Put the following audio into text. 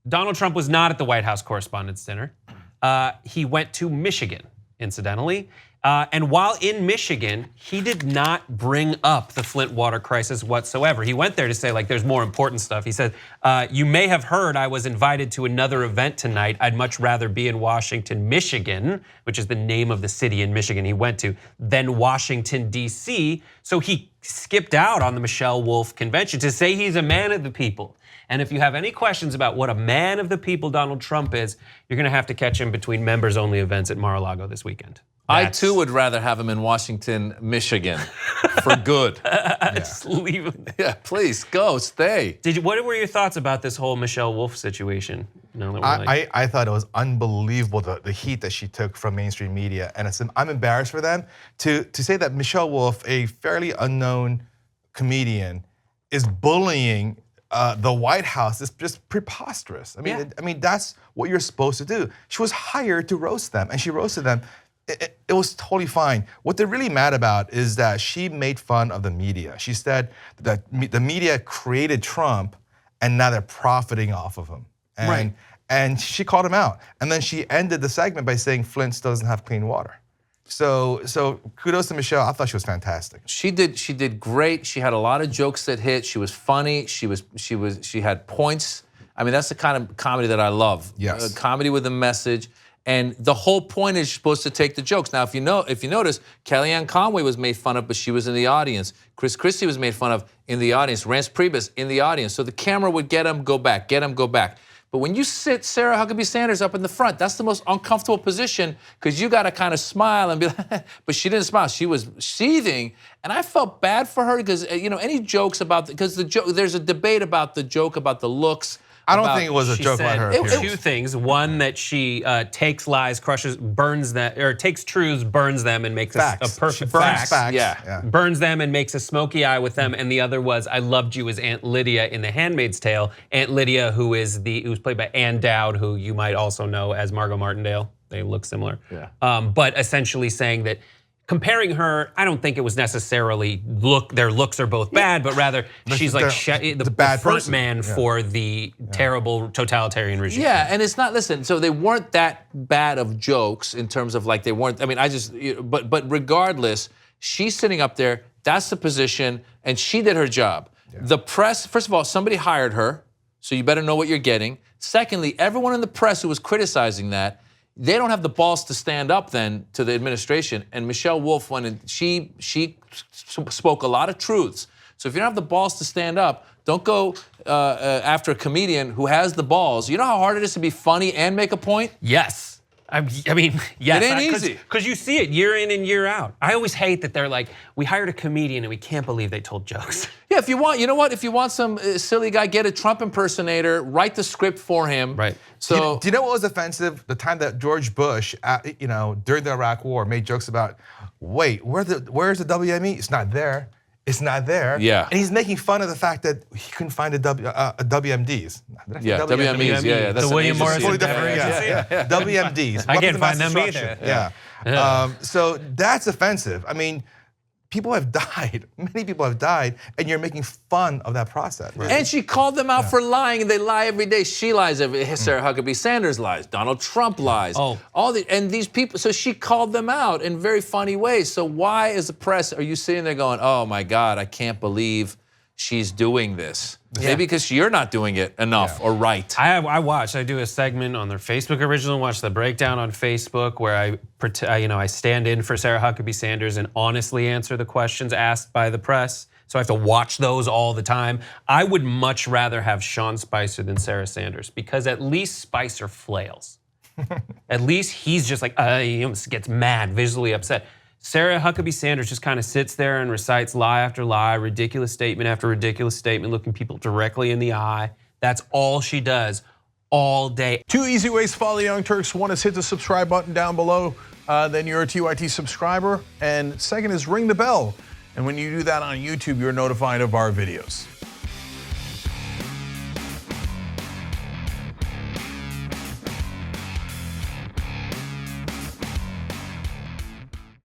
Donald Trump was not at the White House Correspondents' Dinner. He went to Michigan, incidentally. And while in Michigan, he did not bring up the Flint water crisis whatsoever. He went there to say, like, there's more important stuff. He said, you may have heard I was invited to another event tonight. I'd much rather be in Washington, Michigan, which is the name of the city in Michigan he went to, than Washington, D.C. So he skipped out on the Michelle Wolf convention to say he's a man of the people. And if you have any questions about what a man of the people Donald Trump is, you're going to have to catch him between members-only events at Mar-a-Lago this weekend. I too would rather have him in Washington, Michigan, for good. Just leave him. Yeah, please go, stay. What were your thoughts about this whole Michelle Wolf situation? I thought it was unbelievable the heat that she took from mainstream media, and I'm embarrassed for them to say that Michelle Wolf, a fairly unknown comedian, is bullying the White House. Is just preposterous. I mean, that's what you're supposed to do. She was hired to roast them, and she roasted them. It was totally fine. What they're really mad about is that she made fun of the media. She said that the media created Trump, and now they're profiting off of him. And she called him out. And then she ended the segment by saying Flint doesn't have clean water. So kudos to Michelle. I thought she was fantastic. She did great. She had a lot of jokes that hit. She was funny. She had points. I mean, that's the kind of comedy that I love. Yes. Comedy with a message. And the whole point is you're supposed to take the jokes. Now, if you notice, Kellyanne Conway was made fun of, but she was in the audience. Chris Christie was made fun of in the audience. Reince Priebus in the audience. So the camera would get him, go back, get him, go back. But when you sit Sarah Huckabee Sanders up in the front, that's the most uncomfortable position because you got to kind of smile and be like, but she didn't smile. She was seething. And I felt bad for her because, any jokes about, because there's a debate about the joke about the looks. I don't think it was a joke about her appearance. Two things. One, that she takes lies, crushes, burns them, or takes truths, burns them, and makes a perfect facts. Yeah. Burns them and makes a smoky eye with them. And the other was, I loved you as Aunt Lydia in The Handmaid's Tale. Aunt Lydia, who's played by Ann Dowd, who you might also know as Margot Martindale. They look similar. Yeah. But essentially saying that, comparing her, I don't think it was necessarily their looks are both bad, but rather she's like the front man for the terrible totalitarian regime. Yeah, and it's not, listen, so they weren't that bad of jokes in terms of like they weren't, but regardless, she's sitting up there, that's the position, and she did her job. Yeah. The press, first of all, somebody hired her, so you better know what you're getting. Secondly, everyone in the press who was criticizing that, they don't have the balls to stand up then to the administration. And Michelle Wolf went and she spoke a lot of truths. So if you don't have the balls to stand up, don't go after a comedian who has the balls. You know how hard it is to be funny and make a point? Yes. I mean, yes. It ain't easy. Because you see it year in and year out. I always hate that they're like, we hired a comedian and we can't believe they told jokes. Yeah, if you want, you know what? If you want some silly guy, get a Trump impersonator, write the script for him. Right. So do you know what was offensive? The time that George Bush, during the Iraq War, made jokes about, wait, where's the WME? It's not there. It's not there. Yeah. And he's making fun of the fact that he couldn't find a WMDs. Yeah, WMEs. Yeah. That's the William Morris. Totally different. Yeah. WMDs. I can't find them either. Yeah. So that's offensive. I mean, people have died. Many people have died, and you're making fun of that process. Right. And she called them out for lying, and they lie every day. She lies every day. Sarah Huckabee Sanders lies. Donald Trump lies. And these people. So she called them out in very funny ways. So why, as a press, are you sitting there going, "Oh my God, I can't believe she's doing this"? Yeah. Maybe because you're not doing it enough or right. I do a segment on their Facebook original, watch the breakdown on Facebook, where I stand in for Sarah Huckabee Sanders and honestly answer the questions asked by the press. So I have to watch those all the time. I would much rather have Sean Spicer than Sarah Sanders, because at least Spicer flails. At least he's just like, he almost gets mad, visually upset. Sarah Huckabee Sanders just kind of sits there and recites lie after lie, ridiculous statement after ridiculous statement, looking people directly in the eye. That's all she does all day. 2 easy ways to follow the Young Turks. One is hit the subscribe button down below, then you're a TYT subscriber. And second is ring the bell. And when you do that on YouTube, you're notified of our videos.